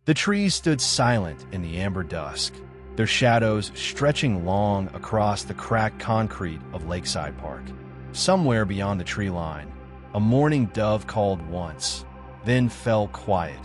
The trees stood silent in the amber dusk, their shadows stretching long across the cracked concrete of Lakeside Park. Somewhere beyond the tree line, a mourning dove called once, then fell quiet,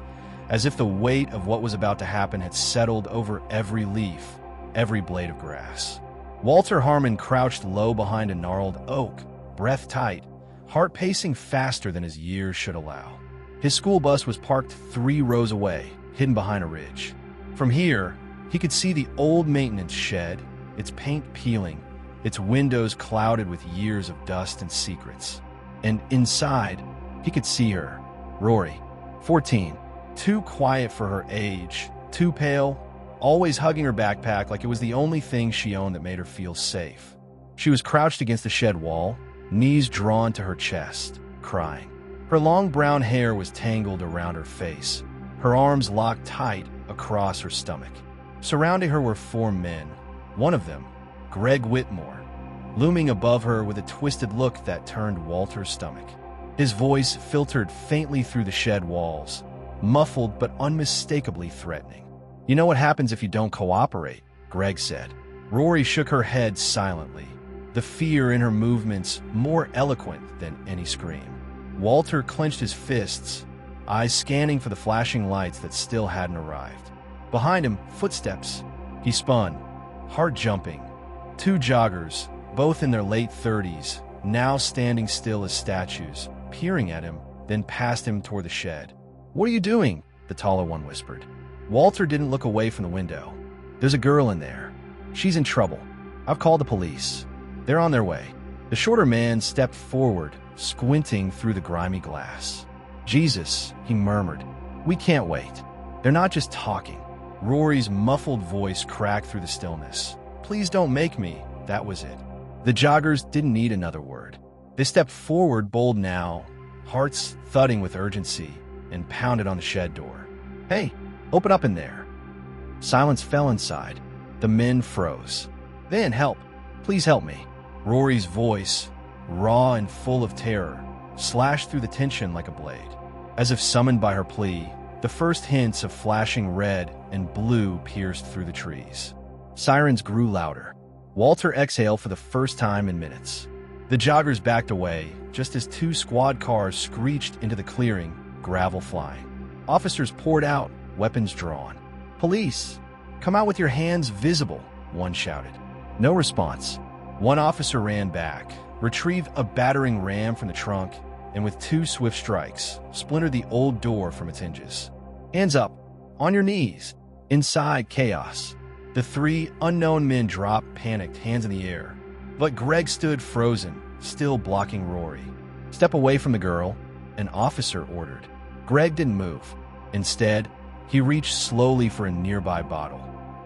as if the weight of what was about to happen had settled over every leaf, every blade of grass. Walter Harmon crouched low behind a gnarled oak, breath tight, heart pacing faster than his years should allow. His school bus was parked 3 rows away, hidden behind a ridge. From here, he could see the old maintenance shed, its paint peeling, its windows clouded with years of dust and secrets. And inside, he could see her, Rory, 14, too quiet for her age, too pale, always hugging her backpack like it was the only thing she owned that made her feel safe. She was crouched against the shed wall, knees drawn to her chest, crying. Her long brown hair was tangled around her face, her arms locked tight across her stomach. Surrounding her were 4 men, one of them, Greg Whitmore, looming above her with a twisted look that turned Walter's stomach. His voice filtered faintly through the shed walls, muffled but unmistakably threatening. "You know what happens if you don't cooperate," Greg said. Rory shook her head silently, the fear in her movements more eloquent than any scream. Walter clenched his fists, eyes scanning for the flashing lights that still hadn't arrived. Behind him, footsteps. He spun, heart jumping. 2 joggers, both in their late 30s, now standing still as statues, peering at him, then past him toward the shed. "What are you doing?" the taller one whispered. Walter didn't look away from the window. "There's a girl in there. She's in trouble. I've called the police. They're on their way." The shorter man stepped forward, squinting through the grimy glass. "Jesus," he murmured. "We can't wait. They're not just talking." Rory's muffled voice cracked through the stillness. "Please don't make me." That was it. The joggers didn't need another word. They stepped forward, bold now, hearts thudding with urgency, and pounded on the shed door. "Hey, open up in there." Silence fell inside. The men froze. "Then help. Please help me." Rory's voice, raw and full of terror, slashed through the tension like a blade. As if summoned by her plea, the first hints of flashing red and blue pierced through the trees. Sirens grew louder. Walter exhaled for the first time in minutes. The joggers backed away, just as 2 squad cars screeched into the clearing, gravel flying. Officers poured out, weapons drawn. "Police! Come out with your hands visible," one shouted. No response. One officer ran back, retrieved a battering ram from the trunk, and with 2 swift strikes, splintered the old door from its hinges. "Hands up! On your knees!" Inside, chaos. The 3 unknown men dropped, panicked, hands in the air. But Greg stood frozen, still blocking Rory. "Step away from the girl," an officer ordered. Greg didn't move. Instead, he reached slowly for a nearby bottle.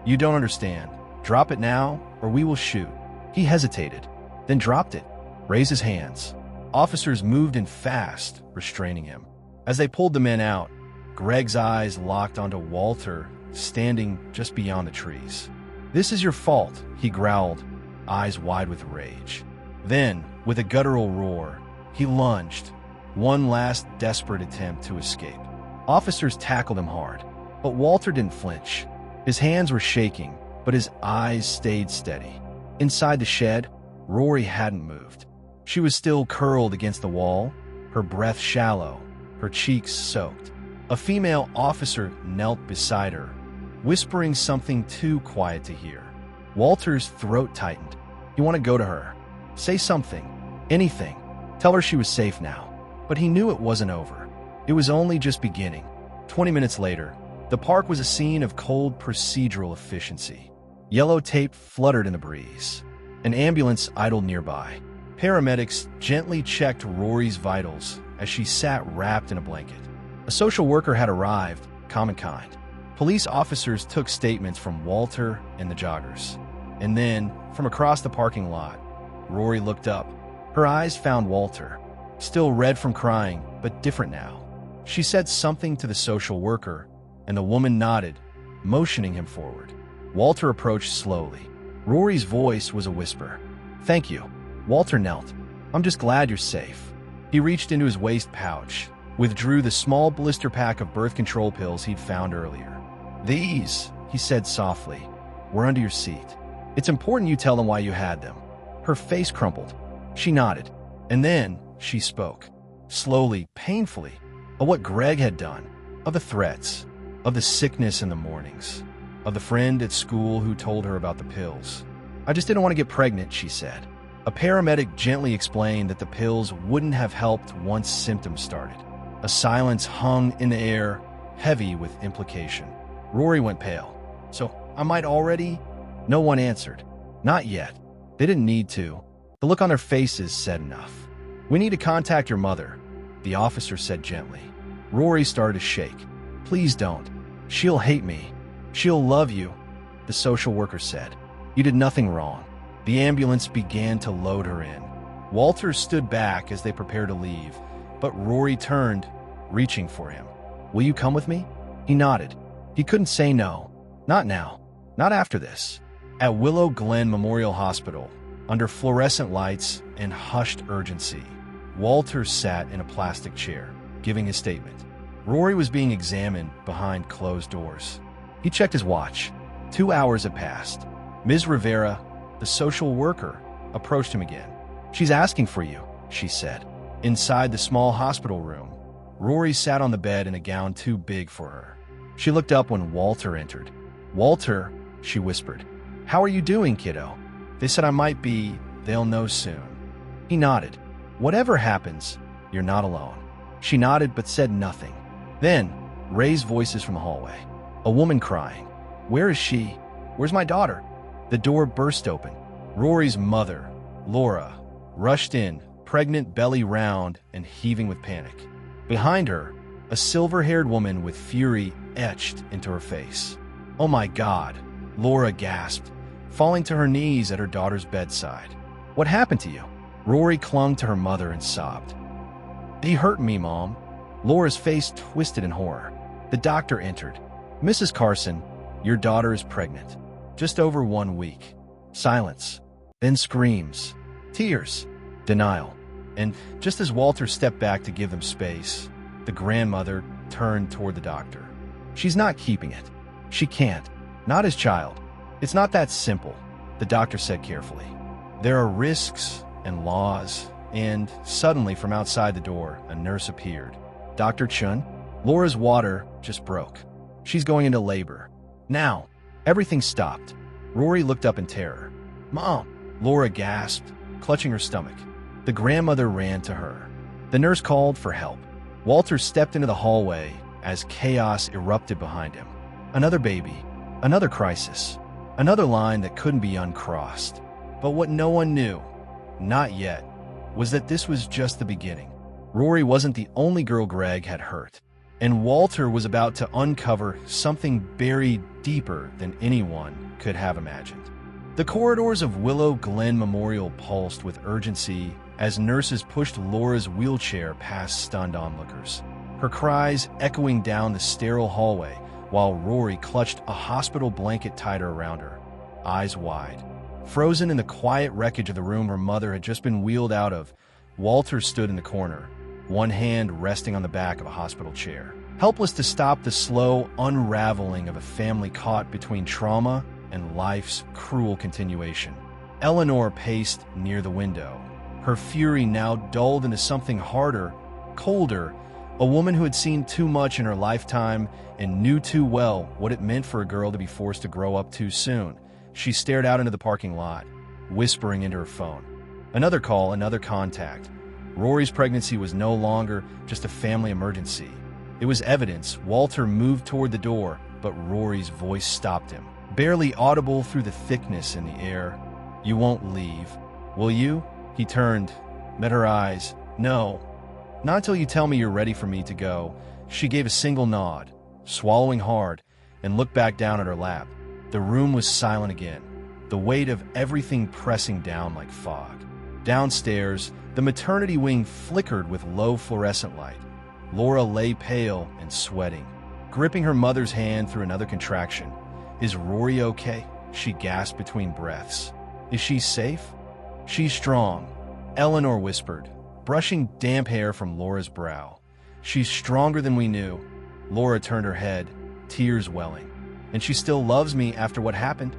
"You don't understand. Drop it now, or we will shoot." He hesitated, then dropped it, raised his hands. Officers moved in fast, restraining him. As they pulled the men out, Greg's eyes locked onto Walter, standing just beyond the trees. "This is your fault," he growled, eyes wide with rage. Then, with a guttural roar, he lunged, one last desperate attempt to escape. Officers tackled him hard, but Walter didn't flinch. His hands were shaking, but his eyes stayed steady. Inside the shed, Rory hadn't moved. She was still curled against the wall, her breath shallow, her cheeks soaked. A female officer knelt beside her, whispering something too quiet to hear. Walter's throat tightened. He wanted to go to her. Say something. Anything. Tell her she was safe now. But he knew it wasn't over. It was only just beginning. 20 minutes later, the park was a scene of cold procedural efficiency. Yellow tape fluttered in the breeze. An ambulance idled nearby. Paramedics gently checked Rory's vitals as she sat wrapped in a blanket. A social worker had arrived, common kind. Police officers took statements from Walter and the joggers. And then, from across the parking lot, Rory looked up. Her eyes found Walter, still red from crying, but different now. She said something to the social worker, and the woman nodded, motioning him forward. Walter approached slowly. Rory's voice was a whisper. "Thank you." Walter knelt. "I'm just glad you're safe." He reached into his waist pouch, withdrew the small blister pack of birth control pills he'd found earlier. "These," he said softly, "were under your seat. It's important you tell them why you had them." Her face crumpled. She nodded, and then she spoke, slowly, painfully, of what Greg had done, of the threats, of the sickness in the mornings, of the friend at school who told her about the pills. "I just didn't want to get pregnant," she said. A paramedic gently explained that the pills wouldn't have helped once symptoms started. A silence hung in the air, heavy with implication. Rory went pale. "So I might already?" No one answered. Not yet. They didn't need to. The look on their faces said enough. "We need to contact your mother," the officer said gently. Rory started to shake. "Please don't. She'll hate me. She'll love you," the social worker said. "You did nothing wrong." The ambulance began to load her in. Walter stood back as they prepared to leave, but Rory turned, reaching for him. "Will you come with me?" He nodded. He couldn't say no. Not now. Not after this. At Willow Glen Memorial Hospital, under fluorescent lights and hushed urgency, Walter sat in a plastic chair, giving his statement. Rory was being examined behind closed doors. He checked his watch. 2 hours had passed. Ms. Rivera, the social worker, approached him again. "She's asking for you," she said. Inside the small hospital room, Rory sat on the bed in a gown too big for her. She looked up when Walter entered. "Walter," she whispered. "How are you doing, kiddo? They said I might be. They'll know soon." He nodded. "Whatever happens, you're not alone." She nodded but said nothing. Then, raised voices from the hallway. A woman crying. "Where is she? Where's my daughter?" The door burst open. Rory's mother, Laura, rushed in, pregnant, belly round and heaving with panic. Behind her, a silver-haired woman with fury etched into her face. "Oh my God," Laura gasped, falling to her knees at her daughter's bedside. "What happened to you?" Rory clung to her mother and sobbed. "They hurt me, Mom." Laura's face twisted in horror. The doctor entered. "Mrs. Carson, your daughter is pregnant. Just over 1 week." Silence. Then screams. Tears. Denial. And just as Walter stepped back to give them space, the grandmother turned toward the doctor. "She's not keeping it. She can't. Not as child. It's not that simple," the doctor said carefully. "There are risks and laws." And suddenly from outside the door, a nurse appeared. "Dr. Chun, Laura's water just broke. She's going into labor. Now." Everything stopped. Rory looked up in terror. "Mom!" Laura gasped, clutching her stomach. The grandmother ran to her. The nurse called for help. Walter stepped into the hallway as chaos erupted behind him. Another baby. Another crisis. Another line that couldn't be uncrossed. But what no one knew, not yet, was that this was just the beginning. Rory wasn't the only girl Greg had hurt, and Walter was about to uncover something buried deeper than anyone could have imagined. The corridors of Willow Glen Memorial pulsed with urgency as nurses pushed Laura's wheelchair past stunned onlookers, her cries echoing down the sterile hallway while Rory clutched a hospital blanket tighter around her, eyes wide. Frozen in the quiet wreckage of the room her mother had just been wheeled out of, Walter stood in the corner, one hand resting on the back of a hospital chair, helpless to stop the slow unraveling of a family caught between trauma and life's cruel continuation. Eleanor paced near the window, her fury now dulled into something harder, colder, a woman who had seen too much in her lifetime and knew too well what it meant for a girl to be forced to grow up too soon. She stared out into the parking lot, whispering into her phone. Another call, another contact. Rory's pregnancy was no longer just a family emergency. It was evidence. Walter moved toward the door, but Rory's voice stopped him, barely audible through the thickness in the air. "You won't leave, will you?" He turned, met her eyes. "No, not until you tell me you're ready for me to go." She gave a single nod, swallowing hard, and looked back down at her lap. The room was silent again, the weight of everything pressing down like fog. Downstairs, the maternity wing flickered with low fluorescent light. Laura lay pale and sweating, gripping her mother's hand through another contraction. "Is Rory okay?" she gasped between breaths. "Is she safe?" "She's strong," Eleanor whispered, brushing damp hair from Laura's brow. "She's stronger than we knew." Laura turned her head, tears welling. And she still loves me after what happened?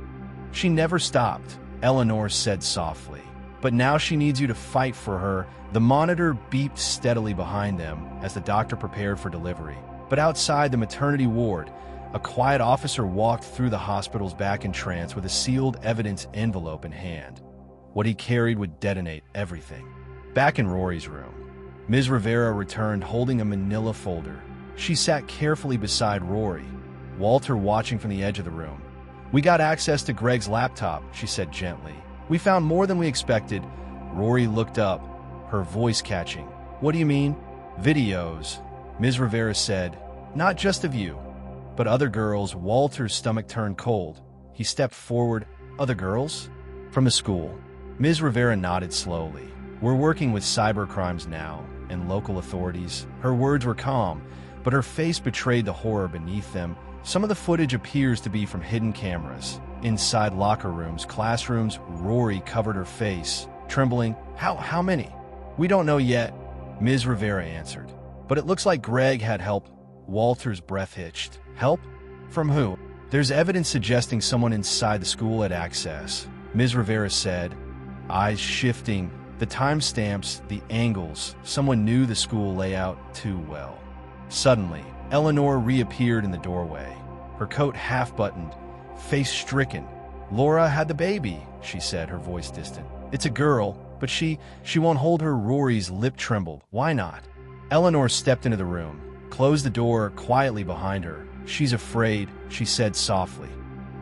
She never stopped, Eleanor said softly. But now she needs you to fight for her. The monitor beeped steadily behind them as the doctor prepared for delivery. But outside the maternity ward, a quiet officer walked through the hospital's back entrance with a sealed evidence envelope in hand. What he carried would detonate everything. Back in Rory's room, Ms. Rivera returned holding a manila folder. She sat carefully beside Rory, Walter watching from the edge of the room. "We got access to Greg's laptop," she said gently. "We found more than we expected." Rory looked up, her voice catching. "What do you mean?" "Videos," Ms. Rivera said. "Not just of you, but other girls." Walter's stomach turned cold. He stepped forward. "Other girls?" "From the school." Ms. Rivera nodded slowly. "We're working with cybercrimes now, and local authorities." Her words were calm, but her face betrayed the horror beneath them. Some of the footage appears to be from hidden cameras. Inside locker rooms, classrooms. Rory covered her face, trembling. How many?" "We don't know yet," Ms. Rivera answered. "But it looks like Greg had help." Walter's breath hitched. "Help? From who?" "There's evidence suggesting someone inside the school had access," Ms. Rivera said, eyes shifting. The timestamps, the angles. Someone knew the school layout too well. Suddenly, Eleanor reappeared in the doorway, her coat half-buttoned, face stricken. "Laura had the baby," she said, her voice distant. "It's a girl, but she won't hold her." Rory's lip trembled. "Why not?" Eleanor stepped into the room, closed the door quietly behind her. "She's afraid," she said softly.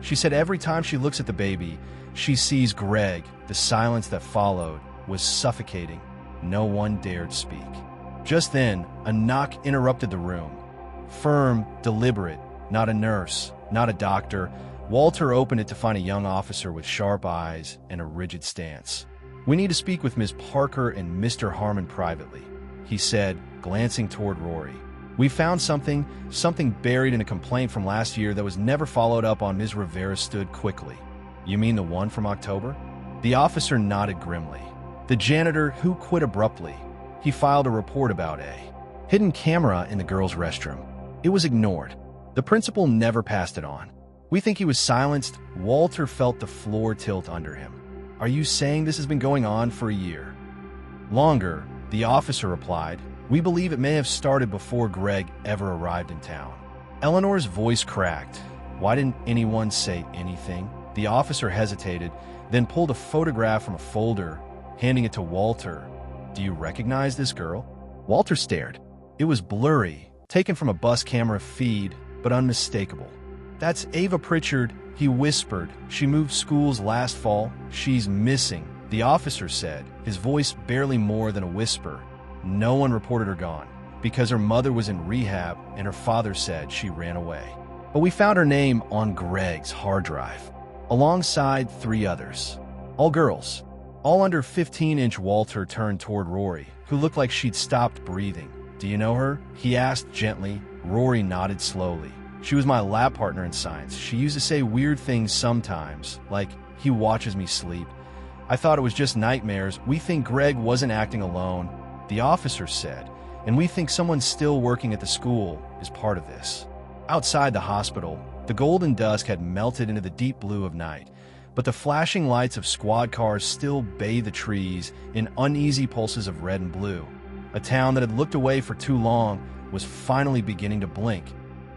She said every time she looks at the baby, she sees Greg. The silence that followed was suffocating. No one dared speak. Just then, a knock interrupted the room. Firm, deliberate, not a nurse, not a doctor. Walter opened it to find a young officer with sharp eyes and a rigid stance. "We need to speak with Ms. Parker and Mr. Harmon privately," he said, glancing toward Rory. "We found something buried in a complaint from last year that was never followed up on." Ms. Rivera stood quickly. "You mean the one from October?" The officer nodded grimly. "The janitor who quit abruptly. He filed a report about a hidden camera in the girls' restroom. It was ignored. The principal never passed it on. We think he was silenced." Walter felt the floor tilt under him. "Are you saying this has been going on for a year?" "Longer," the officer replied. "We believe it may have started before Greg ever arrived in town." Eleanor's voice cracked. "Why didn't anyone say anything?" The officer hesitated, then pulled a photograph from a folder, handing it to Walter. "Do you recognize this girl?" Walter stared. It was blurry, taken from a bus camera feed, but unmistakable. "That's Ava Pritchard," he whispered. "She moved schools last fall. She's missing," the officer said, his voice barely more than a whisper. "No one reported her gone, because her mother was in rehab and her father said she ran away. But we found her name on Greg's hard drive, alongside 3 others. All girls, all under 15". Walter turned toward Rory, who looked like she'd stopped breathing. "Do you know her?" he asked gently. Rory nodded slowly. "She was my lab partner in science. She used to say weird things sometimes, like, 'He watches me sleep.' I thought it was just nightmares." "We think Greg wasn't acting alone," the officer said, "and we think someone still working at the school is part of this." Outside the hospital, the golden dusk had melted into the deep blue of night, but the flashing lights of squad cars still bathed the trees in uneasy pulses of red and blue. A town that had looked away for too long was finally beginning to blink,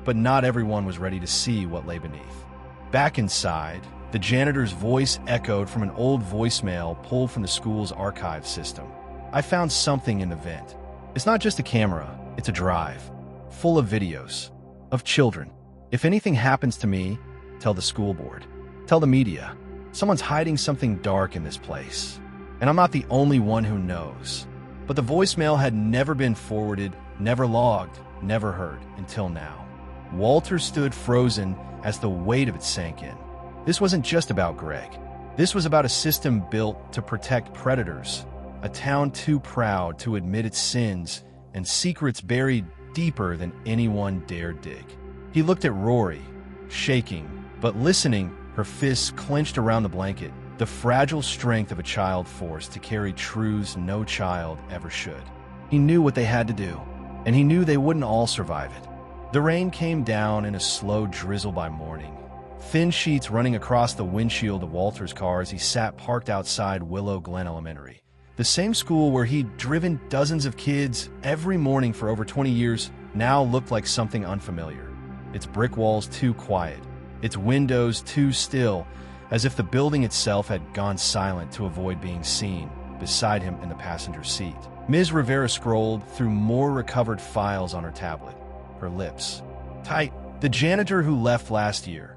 but not everyone was ready to see what lay beneath. Back inside, the janitor's voice echoed from an old voicemail pulled from the school's archive system. "I found something in the vent. It's not just a camera, it's a drive, full of videos, of children. If anything happens to me, tell the school board. Tell the media. Someone's hiding something dark in this place. And I'm not the only one who knows." But the voicemail had never been forwarded, never logged, never heard, until now. Walter stood frozen as the weight of it sank in. This wasn't just about Greg. This was about a system built to protect predators, a town too proud to admit its sins, and secrets buried deeper than anyone dared dig. He looked at Rory, shaking, but listening, her fists clenched around the blanket, the fragile strength of a child forced to carry truths no child ever should. He knew what they had to do, and he knew they wouldn't all survive it. The rain came down in a slow drizzle by morning, thin sheets running across the windshield of Walter's car as he sat parked outside Willow Glen Elementary. The same school where he'd driven dozens of kids every morning for over 20 years now looked like something unfamiliar. Its brick walls too quiet, its windows too still, as if the building itself had gone silent to avoid being seen beside him in the passenger seat. Ms. Rivera scrolled through more recovered files on her tablet, her lips tight. The janitor who left last year,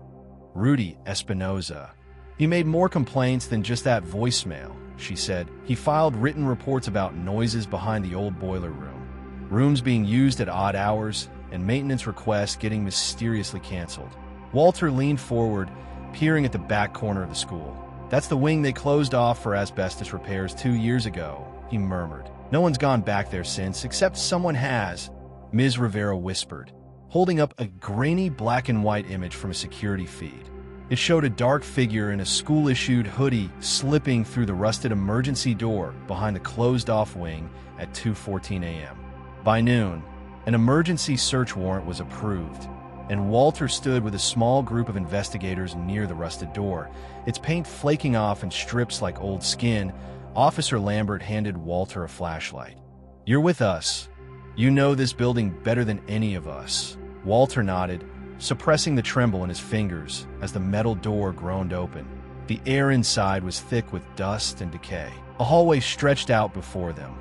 Rudy Espinoza. He made more complaints than just that voicemail, she said. He filed written reports about noises behind the old boiler room, rooms being used at odd hours, and maintenance requests getting mysteriously canceled. Walter leaned forward, peering at the back corner of the school. That's the wing they closed off for asbestos repairs 2 years ago, he murmured. No one's gone back there since, except someone has, Ms. Rivera whispered, holding up a grainy black and white image from a security feed. It showed a dark figure in a school-issued hoodie slipping through the rusted emergency door behind the closed-off wing at 2:14 a.m. By noon, an emergency search warrant was approved, and Walter stood with a small group of investigators near the rusted door. Its paint flaking off in strips like old skin, Officer Lambert handed Walter a flashlight. "You're with us. You know this building better than any of us." Walter nodded, suppressing the tremble in his fingers as the metal door groaned open. The air inside was thick with dust and decay. A hallway stretched out before them,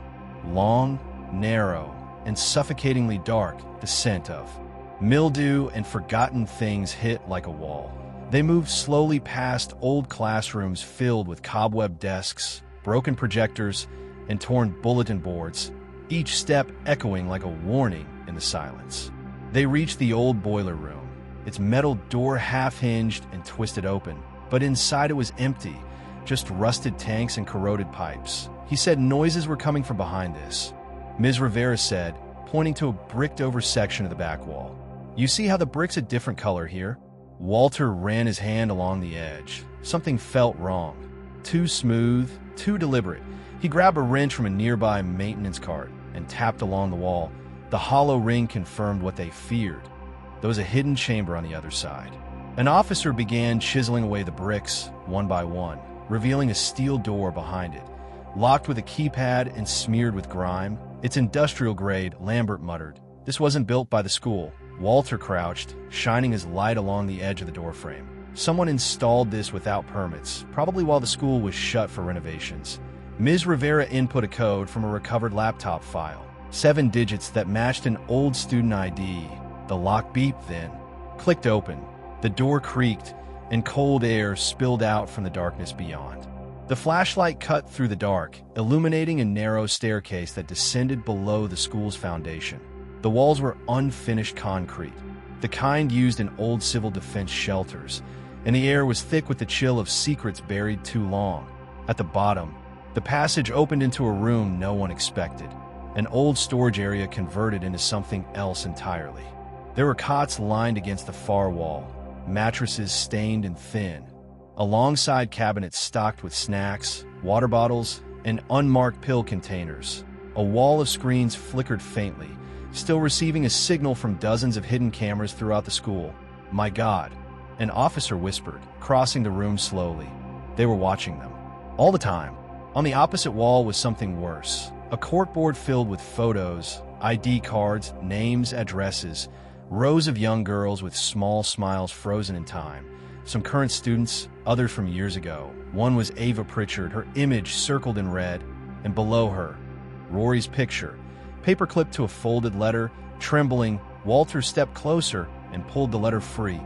long, narrow, and suffocatingly dark, the scent of mildew and forgotten things hit like a wall. They moved slowly past old classrooms filled with cobweb desks, broken projectors, and torn bulletin boards, each step echoing like a warning in the silence. They reached the old boiler room, its metal door half-hinged and twisted open, but inside it was empty, just rusted tanks and corroded pipes. He said noises were coming from behind this. Ms. Rivera said, pointing to a bricked-over section of the back wall. "You see how the brick's a different color here?" Walter ran his hand along the edge. Something felt wrong. Too smooth, too deliberate. He grabbed a wrench from a nearby maintenance cart and tapped along the wall. The hollow ring confirmed what they feared. There was a hidden chamber on the other side. An officer began chiseling away the bricks, one by one, revealing a steel door behind it, locked with a keypad and smeared with grime. "It's industrial grade," Lambert muttered. "This wasn't built by the school." Walter crouched, shining his light along the edge of the doorframe. Someone installed this without permits, probably while the school was shut for renovations. Ms. Rivera input a code from a recovered laptop file. 7 digits that matched an old student ID. The lock beeped then, clicked open. The door creaked, and cold air spilled out from the darkness beyond. The flashlight cut through the dark, illuminating a narrow staircase that descended below the school's foundation. The walls were unfinished concrete, the kind used in old civil defense shelters, and the air was thick with the chill of secrets buried too long. At the bottom, the passage opened into a room no one expected. An old storage area converted into something else entirely. There were cots lined against the far wall, mattresses stained and thin, alongside cabinets stocked with snacks, water bottles, and unmarked pill containers. A wall of screens flickered faintly, still receiving a signal from dozens of hidden cameras throughout the school. "My God," an officer whispered, crossing the room slowly. They were watching them. All the time. On the opposite wall was something worse. A corkboard filled with photos, ID cards, names, addresses, rows of young girls with small smiles frozen in time. Some current students, others from years ago. One was Ava Pritchard, her image circled in red, and below her, Rory's picture. Paperclipped to a folded letter, trembling, Walter stepped closer and pulled the letter free,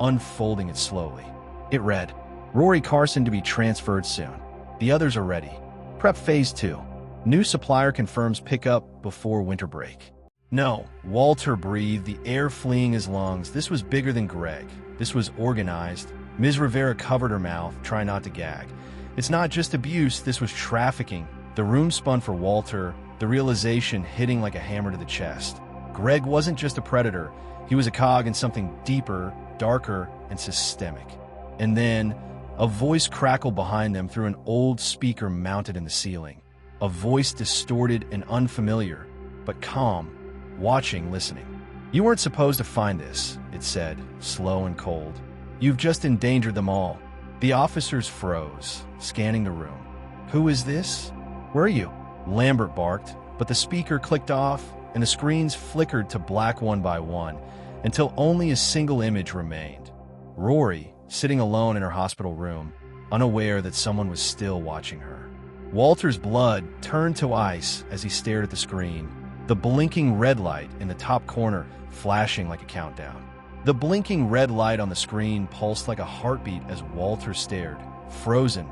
unfolding it slowly. It read, "Rory Carson to be transferred soon. The others are ready. Prep phase 2. New supplier confirms pickup before winter break." No, Walter breathed, the air fleeing his lungs. This was bigger than Greg. This was organized. Ms. Rivera covered her mouth, trying not to gag. It's not just abuse, this was trafficking. The room spun for Walter, the realization hitting like a hammer to the chest. Greg wasn't just a predator. He was a cog in something deeper, darker, and systemic. And then, a voice crackled behind them through an old speaker mounted in the ceiling. A voice distorted and unfamiliar, but calm, watching, listening. "You weren't supposed to find this," it said, slow and cold. You've just endangered them all." The officers froze, scanning the room. "Who is this? Where are you?" Lambert barked, but the speaker clicked off, and the screens flickered to black one by one, until only a single image remained. Rory, sitting alone in her hospital room, unaware that someone was still watching her. Walter's blood turned to ice as he stared at the screen, the blinking red light in the top corner flashing like a countdown. The blinking red light on the screen pulsed like a heartbeat as Walter stared, frozen,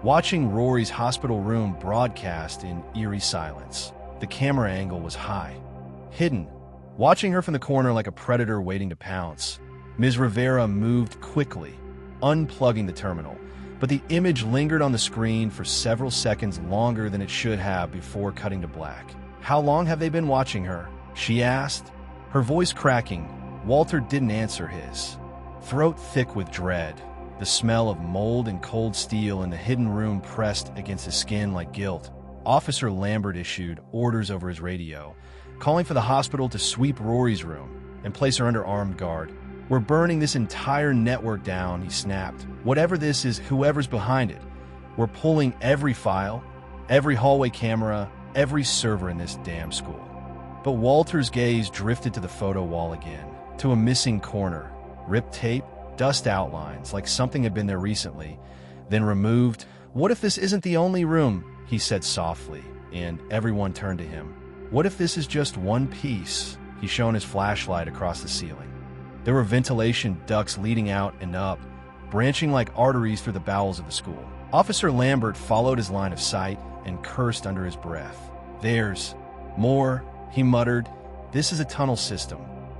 watching Rory's hospital room broadcast in eerie silence. The camera angle was high, hidden, watching her from the corner like a predator waiting to pounce. Ms. Rivera moved quickly, unplugging the terminal, but the image lingered on the screen for several seconds longer than it should have before cutting to black. "How long have they been watching her?" she asked, her voice cracking. Walter didn't answer his, throat thick with dread, the smell of mold and cold steel in the hidden room pressed against his skin like guilt. Officer Lambert issued orders over his radio, calling for the hospital to sweep Rory's room and place her under armed guard. "We're burning this entire network down," he snapped. "Whatever this is, whoever's behind it. We're pulling every file, every hallway camera, every server in this damn school." But Walter's gaze drifted to the photo wall again, to a missing corner, ripped tape, dust outlines, like something had been there recently, then removed. "What if this isn't the only room?" he said softly, and everyone turned to him. "What if this is just one piece?" He shone his flashlight across the ceiling. There were ventilation ducts leading out and up, branching like arteries through the bowels of the school. Officer Lambert followed his line of sight and cursed under his breath. "There's more," he muttered. "This is a tunnel system."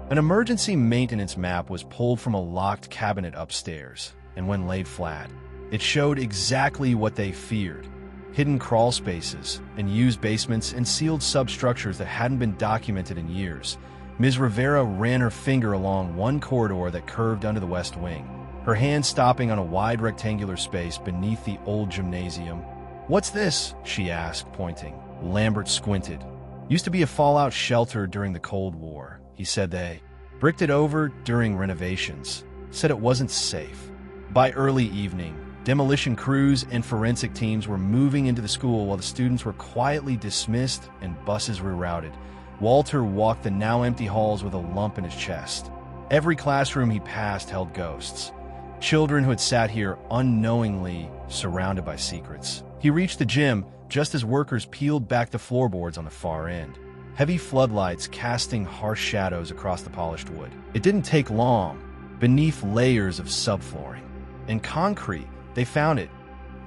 An emergency maintenance map was pulled from a locked cabinet upstairs, and when laid flat, it showed exactly what they feared: hidden crawl spaces, and used basements and sealed substructures that hadn't been documented in years. Ms. Rivera ran her finger along one corridor that curved under the west wing, her hand stopping on a wide rectangular space beneath the old gymnasium. "What's this?" she asked, pointing. Lambert squinted. "Used to be a fallout shelter during the Cold War," he said. "They bricked it over during renovations, said it wasn't safe." By early evening, demolition crews and forensic teams were moving into the school while the students were quietly dismissed and buses rerouted. Walter walked the now empty halls with a lump in his chest. Every classroom he passed held ghosts, children who had sat here unknowingly, surrounded by secrets. He reached the gym just as workers peeled back the floorboards on the far end, heavy floodlights casting harsh shadows across the polished wood. It didn't take long. Beneath layers of subflooring and concrete, they found it.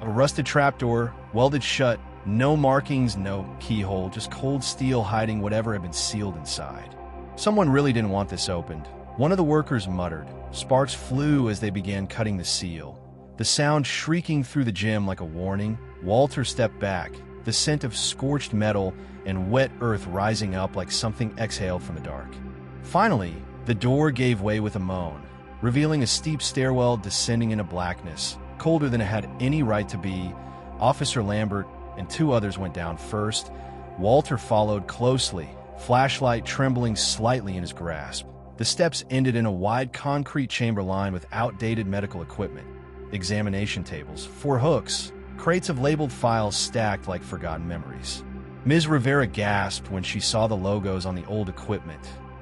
A rusted trapdoor, welded shut, no markings, no keyhole, just cold steel hiding whatever had been sealed inside. "Someone really didn't want this opened," one of the workers muttered. Sparks flew as they began cutting the seal, the sound shrieking through the gym like a warning. Walter stepped back, the scent of scorched metal and wet earth rising up like something exhaled from the dark. Finally, the door gave way with a moan, revealing a steep stairwell descending into blackness, colder than it had any right to be. Officer Lambert and two others went down first. Walter followed closely, flashlight trembling slightly in his grasp. The steps ended in a wide concrete chamber lined with outdated medical equipment, examination tables, 4 hooks, crates of labeled files stacked like forgotten memories. Ms. Rivera gasped when she saw the logos on the old equipment,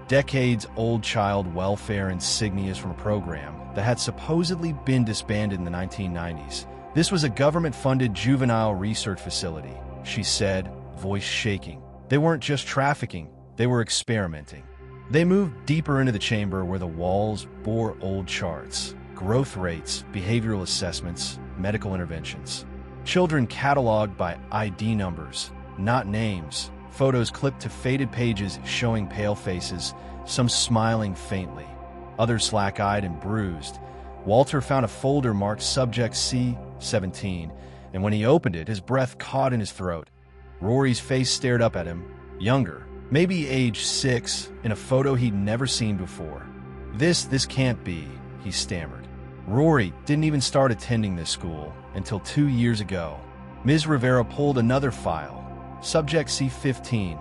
decades-old child welfare insignias from a program that had supposedly been disbanded in the 1990s. "This was a government-funded juvenile research facility," she said, voice shaking. "They weren't just trafficking, they were experimenting." They moved deeper into the chamber where the walls bore old charts, growth rates, behavioral assessments, medical interventions. Children cataloged by ID numbers, not names. Photos clipped to faded pages showing pale faces, some smiling faintly, others slack-eyed and bruised. Walter found a folder marked Subject C-17, and when he opened it, his breath caught in his throat. Rory's face stared up at him, younger, maybe age 6, in a photo he'd never seen before. This can't be," he stammered. Rory didn't even start attending this school until 2 years ago. Ms. Rivera pulled another file, Subject C-15.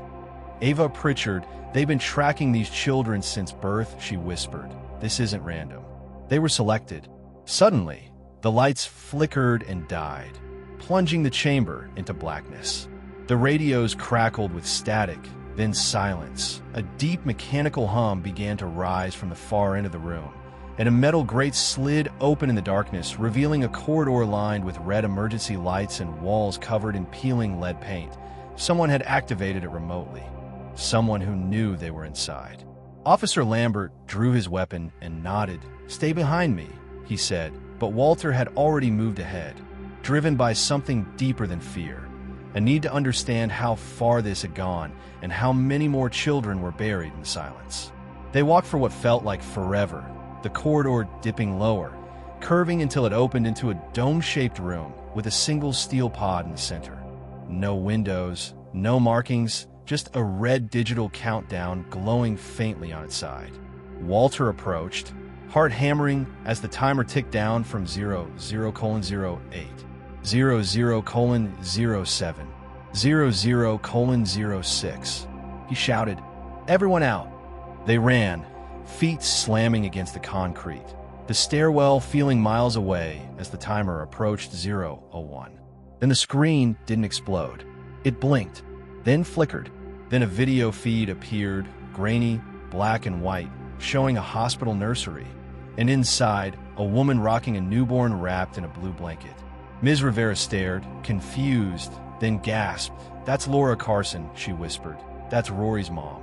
"Ava Pritchard, they've been tracking these children since birth," she whispered. "This isn't random. They were selected. Suddenly, the lights flickered and died, plunging the chamber into blackness. The radios crackled with static, then silence. A deep mechanical hum began to rise from the far end of the room, and a metal grate slid open in the darkness, revealing a corridor lined with red emergency lights and walls covered in peeling lead paint. Someone had activated it remotely. Someone who knew they were inside. Officer Lambert drew his weapon and nodded. "Stay behind me," he said, but Walter had already moved ahead, driven by something deeper than fear, a need to understand how far this had gone and how many more children were buried in silence. They walked for what felt like forever, the corridor dipping lower, curving until it opened into a dome-shaped room with a single steel pod in the center. No windows, no markings, just a red digital countdown glowing faintly on its side. Walter approached, heart hammering as the timer ticked down from 00:08, 00:07, 00:06. He shouted, "Everyone out!" They ran, feet slamming against the concrete, the stairwell feeling miles away as the timer approached 00:01. Then the screen didn't explode. It blinked, then flickered. Then a video feed appeared, grainy, black and white, showing a hospital nursery, and inside, a woman rocking a newborn wrapped in a blue blanket. Ms. Rivera stared, confused, then gasped. "That's Laura Carson," she whispered. "That's Rory's mom.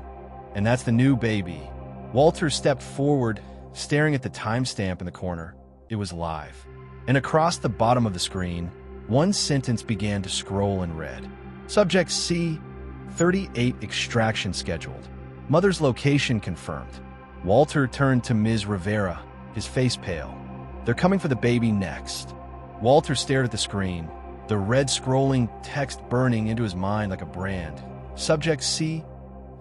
And that's the new baby." Walter stepped forward, staring at the timestamp in the corner. It was live. And across the bottom of the screen, one sentence began to scroll in red. Subject C, 38 extraction scheduled. Mother's location confirmed. Walter turned to Ms. Rivera, his face pale. "They're coming for the baby next." Walter stared at the screen, the red scrolling text burning into his mind like a brand. Subject C,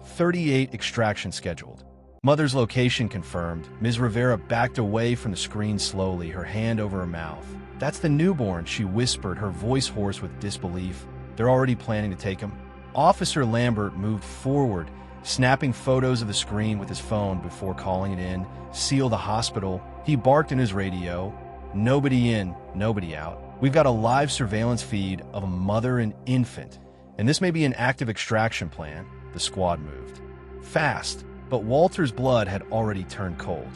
38 extraction scheduled. Mother's location confirmed. Ms. Rivera backed away from the screen slowly, her hand over her mouth. "That's the newborn," she whispered, her voice hoarse with disbelief. "They're already planning to take him." Officer Lambert moved forward, snapping photos of the screen with his phone before calling it in. "Seal the hospital." He barked in his radio. "Nobody in, nobody out. We've got a live surveillance feed of a mother and infant, and this may be an active extraction plan." The squad moved. Fast, but Walter's blood had already turned cold.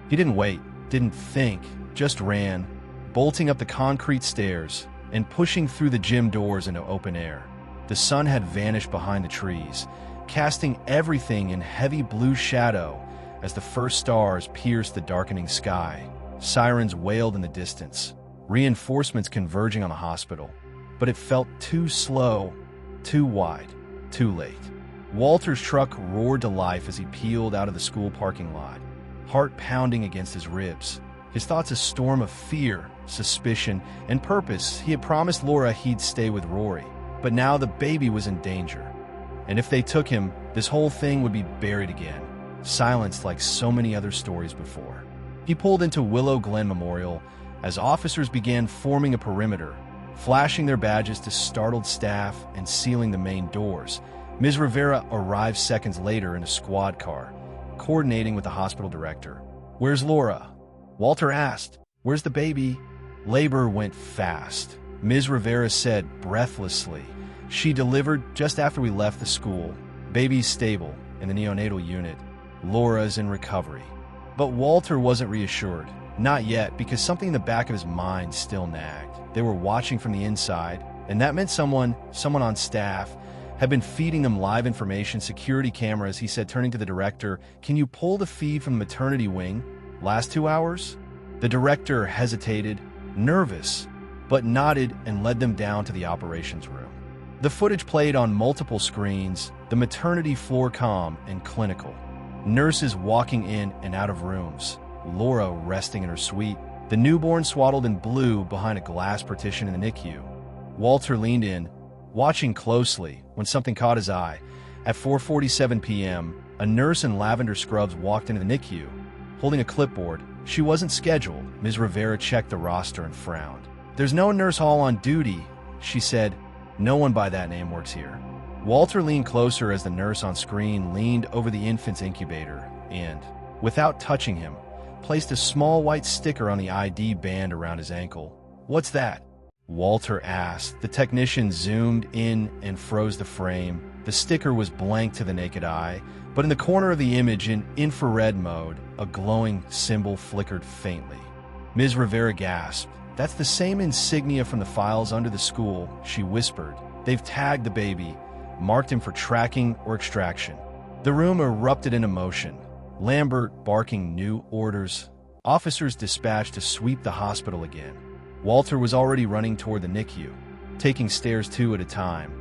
He didn't wait, didn't think, just ran, bolting up the concrete stairs and pushing through the gym doors into open air. The sun had vanished behind the trees, casting everything in heavy blue shadow as the first stars pierced the darkening sky. Sirens wailed in the distance, reinforcements converging on the hospital. But it felt too slow, too wide, too late. Walter's truck roared to life as he peeled out of the school parking lot, heart pounding against his ribs. His thoughts a storm of fear, suspicion, and purpose. He had promised Laura he'd stay with Rory, but now the baby was in danger. And if they took him, this whole thing would be buried again, silenced like so many other stories before. He pulled into Willow Glen Memorial as officers began forming a perimeter, flashing their badges to startled staff and sealing the main doors. Ms. Rivera arrived seconds later in a squad car, coordinating with the hospital director. "Where's Laura?" Walter asked. "Where's the baby?" Labor went fast, Ms. Rivera said breathlessly. "She delivered just after we left the school. Baby's stable in the neonatal unit. Laura's in recovery." But Walter wasn't reassured. Not yet, because something in the back of his mind still nagged. They were watching from the inside, and that meant someone on staff, had been feeding them live information, security cameras. He said, turning to the director, "Can you pull the feed from the maternity wing? Last 2 hours?" The director hesitated, nervous, but nodded and led them down to the operations room. The footage played on multiple screens, the maternity floor calm and clinical. Nurses walking in and out of rooms, Laura resting in her suite, the newborn swaddled in blue behind a glass partition in the NICU. Walter leaned in, watching closely, when something caught his eye. At 4:47 p.m., a nurse in lavender scrubs walked into the NICU, holding a clipboard. She wasn't scheduled. Ms. Rivera checked the roster and frowned. "There's no nurse hall on duty," she said. "No one by that name works here." Walter leaned closer as the nurse on screen leaned over the infant's incubator and, without touching him, placed a small white sticker on the ID band around his ankle. "What's that?" Walter asked. The technician zoomed in and froze the frame. The sticker was blank to the naked eye, but in the corner of the image in infrared mode, a glowing symbol flickered faintly. Ms. Rivera gasped. "That's the same insignia from the files under the school," she whispered. "They've tagged the baby, marked him for tracking or extraction." The room erupted into motion. Lambert barking new orders. Officers dispatched to sweep the hospital again. Walter was already running toward the NICU, taking stairs 2 at a time,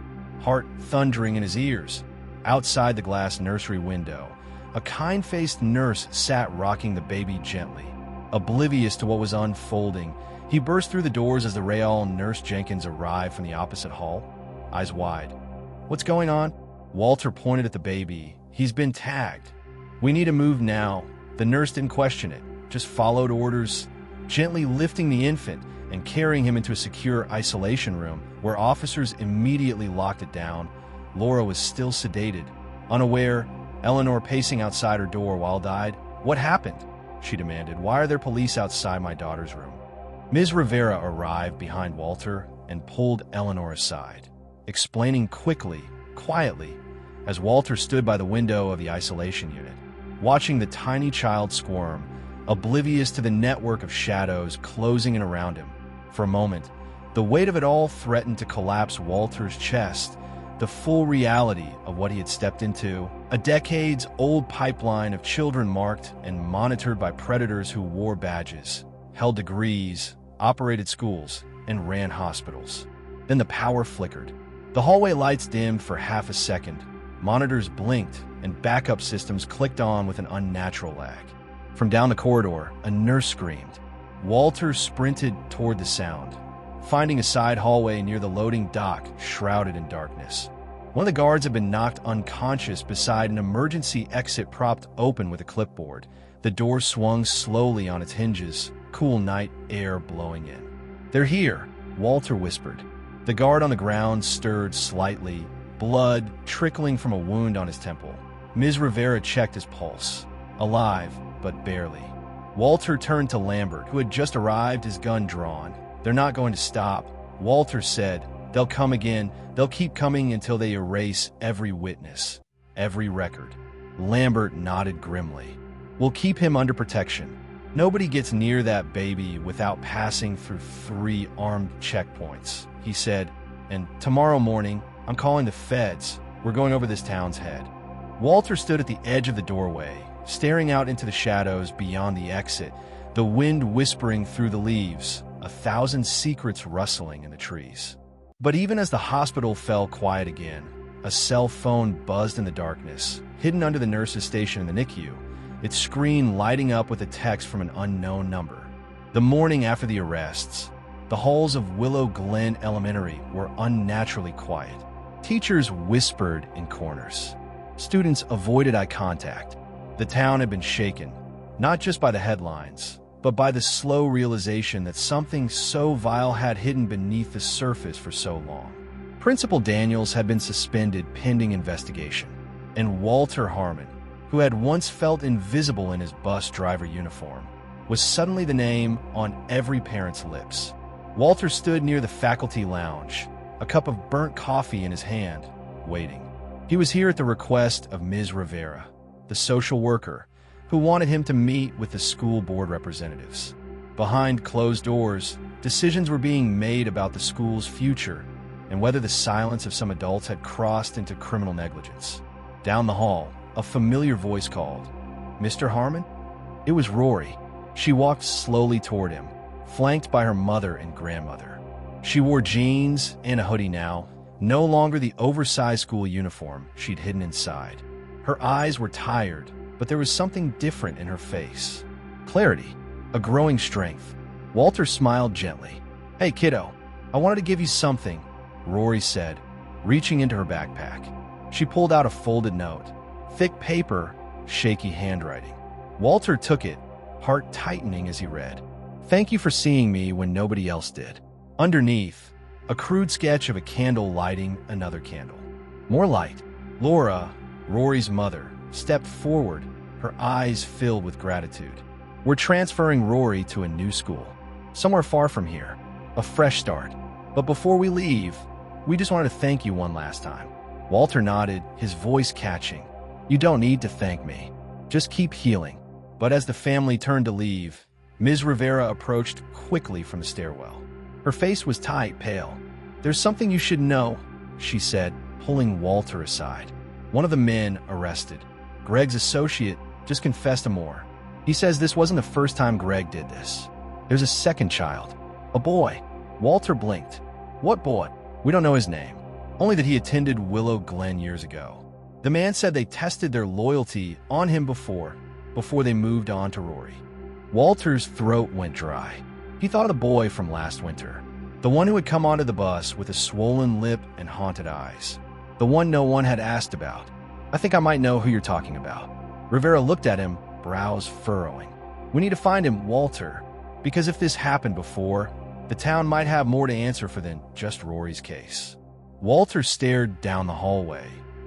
heart thundering in his ears. Outside the glass nursery window, a kind-faced nurse sat rocking the baby gently. Oblivious to what was unfolding, he burst through the doors as the Real Nurse Jenkins arrived from the opposite hall, eyes wide. "What's going on?" Walter pointed at the baby. "He's been tagged. We need to move now." The nurse didn't question it, just followed orders, gently lifting the infant and carrying him into a secure isolation room where officers immediately locked it down. Laura was still sedated, unaware, Eleanor pacing outside her door while died. "What happened?" she demanded. "Why are there police outside my daughter's room?" Ms. Rivera arrived behind Walter and pulled Eleanor aside, explaining quickly, quietly, as Walter stood by the window of the isolation unit, watching the tiny child squirm, oblivious to the network of shadows closing in around him. For a moment, the weight of it all threatened to collapse Walter's chest, the full reality of what he had stepped into, a decades-old pipeline of children marked and monitored by predators who wore badges, held degrees, operated schools, and ran hospitals. Then the power flickered. The hallway lights dimmed for half a second. Monitors blinked, and backup systems clicked on with an unnatural lag. From down the corridor, a nurse screamed. Walter sprinted toward the sound, finding a side hallway near the loading dock shrouded in darkness. One of the guards had been knocked unconscious beside an emergency exit propped open with a clipboard. The door swung slowly on its hinges, cool night air blowing in. "They're here," Walter whispered. The guard on the ground stirred slightly, blood trickling from a wound on his temple. Ms. Rivera checked his pulse. Alive, but barely. Walter turned to Lambert, who had just arrived, his gun drawn. "They're not going to stop," Walter said. "They'll come again. They'll keep coming until they erase every witness, every record." Lambert nodded grimly. "We'll keep him under protection. Nobody gets near that baby without passing through 3 armed checkpoints," he said. "And tomorrow morning, I'm calling the feds. We're going over this town's head." Walter stood at the edge of the doorway, staring out into the shadows beyond the exit, the wind whispering through the leaves, 1,000 secrets rustling in the trees. But even as the hospital fell quiet again, a cell phone buzzed in the darkness, hidden under the nurse's station in the NICU, its screen lighting up with a text from an unknown number. The morning after the arrests, the halls of Willow Glen Elementary were unnaturally quiet. Teachers whispered in corners. Students avoided eye contact. The town had been shaken, not just by the headlines, but by the slow realization that something so vile had hidden beneath the surface for so long. Principal Daniels had been suspended pending investigation, and Walter Harmon, who had once felt invisible in his bus driver uniform, was suddenly the name on every parent's lips. Walter stood near the faculty lounge, a cup of burnt coffee in his hand, waiting. He was here at the request of Ms. Rivera, the social worker, who wanted him to meet with the school board representatives. Behind closed doors, decisions were being made about the school's future and whether the silence of some adults had crossed into criminal negligence. Down the hall, a familiar voice called, "Mr. Harmon?" It was Rory. She walked slowly toward him, flanked by her mother and grandmother. She wore jeans and a hoodie now, no longer the oversized school uniform she'd hidden inside. Her eyes were tired, but there was something different in her face. Clarity, a growing strength. Walter smiled gently. "Hey, kiddo, I wanted to give you something," Rory said, reaching into her backpack. She pulled out a folded note. Thick paper, shaky handwriting. Walter took it, heart tightening as he read. "Thank you for seeing me when nobody else did." Underneath, a crude sketch of a candle lighting another candle. More light. Laura, Rory's mother, stepped forward, her eyes filled with gratitude. We're transferring Rory to a new school, somewhere far from here, a fresh start. But before we leave, we just wanted to thank you one last time." Walter nodded, his voice catching. "You don't need to thank me. Just keep healing." But as the family turned to leave, Ms. Rivera approached quickly from the stairwell. Her face was tight, pale. "There's something you should know," she said, pulling Walter aside. "One of the men arrested, Greg's associate, just confessed to more. He says this wasn't the first time Greg did this. There's a second child, a boy." Walter blinked. "What boy?" "We don't know his name, only that he attended Willow Glen years ago. The man said they tested their loyalty on him before they moved on to Rory." Walter's throat went dry. He thought of the boy from last winter, the one who had come onto the bus with a swollen lip and haunted eyes, the one no one had asked about. "I think I might know who you're talking about." Rivera looked at him, brows furrowing. "We need to find him, Walter, because if this happened before, the town might have more to answer for than just Rory's case." Walter stared down the hallway,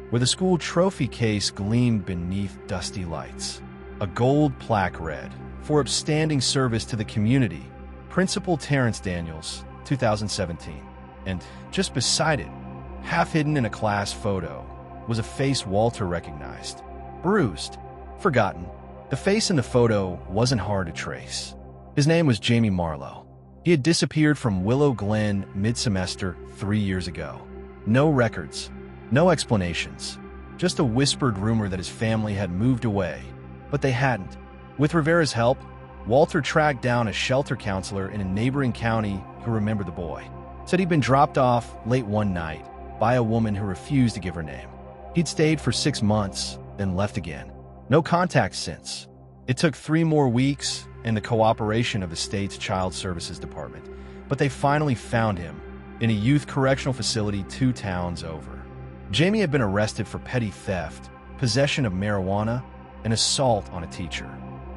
where the school trophy case gleamed beneath dusty lights. A gold plaque read, "For upstanding service to the community, Principal Terrence Daniels, 2017. And just beside it, half hidden in a class photo, was a face Walter recognized. Bruised, forgotten. The face in the photo wasn't hard to trace. His name was Jamie Marlowe. He had disappeared from Willow Glen mid-semester 3 years ago. No records, no explanations, just a whispered rumor that his family had moved away, but they hadn't. With Rivera's help, Walter tracked down a shelter counselor in a neighboring county who remembered the boy. Said he'd been dropped off late one night by a woman who refused to give her name. He'd stayed for 6 months, then left again. No contact since. It took 3 more weeks and the cooperation of the state's Child Services Department, but they finally found him in a youth correctional facility 2 towns over. Jamie had been arrested for petty theft, possession of marijuana, and assault on a teacher.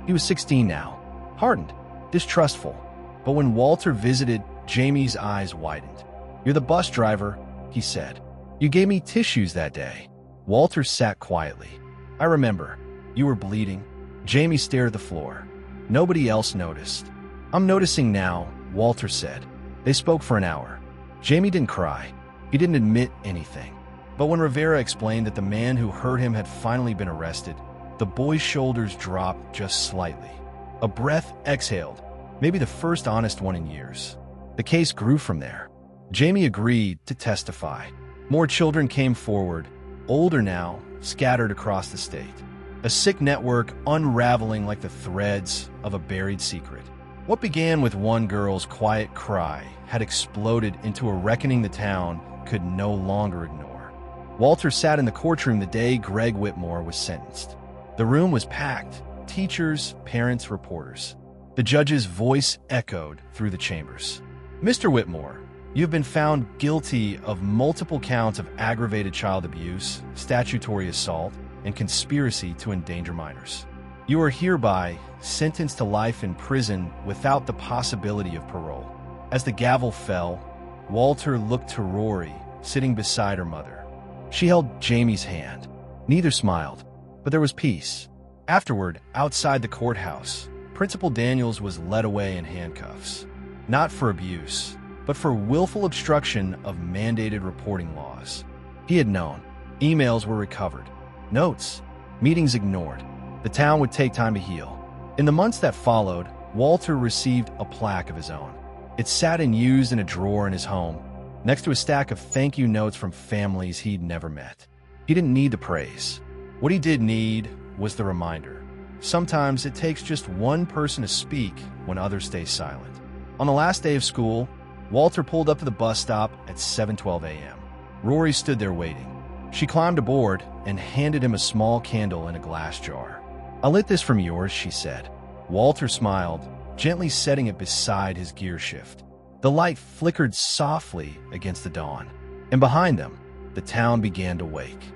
He was 16 now, hardened, distrustful. But when Walter visited, Jamie's eyes widened. "You're the bus driver," he said. "You gave me tissues that day." Walter sat quietly. "I remember. You were bleeding." Jamie stared at the floor. Nobody else noticed. "I'm noticing now," Walter said. They spoke for an hour. Jamie didn't cry. He didn't admit anything. But when Rivera explained that the man who hurt him had finally been arrested, the boy's shoulders dropped just slightly. A breath exhaled, maybe the first honest one in years. The case grew from there. Jamie agreed to testify. More children came forward, older now, scattered across the state. A sick network unraveling like the threads of a buried secret. What began with one girl's quiet cry had exploded into a reckoning the town could no longer ignore. Walter sat in the courtroom the day Greg Whitmore was sentenced. The room was packed, teachers, parents, reporters. The judge's voice echoed through the chambers. "Mr. Whitmore, you have been found guilty of multiple counts of aggravated child abuse, statutory assault, and conspiracy to endanger minors. You are hereby sentenced to life in prison without the possibility of parole." As the gavel fell, Walter looked to Rory, sitting beside her mother. She held Jamie's hand. Neither smiled, but there was peace. Afterward, outside the courthouse, Principal Daniels was led away in handcuffs. Not for abuse, but for willful obstruction of mandated reporting laws. He had known. Emails were recovered. Notes, meetings ignored. The town would take time to heal. In the months that followed, Walter received a plaque of his own. It sat unused in a drawer in his home, next to a stack of thank you notes from families he'd never met. He didn't need the praise. What he did need was the reminder. Sometimes it takes just one person to speak when others stay silent. On the last day of school, Walter pulled up to the bus stop at 7:12 a.m. Rory stood there waiting. She climbed aboard and handed him a small candle in a glass jar. "I lit this from yours," she said. Walter smiled, gently setting it beside his gear shift. The light flickered softly against the dawn, and behind them, the town began to wake.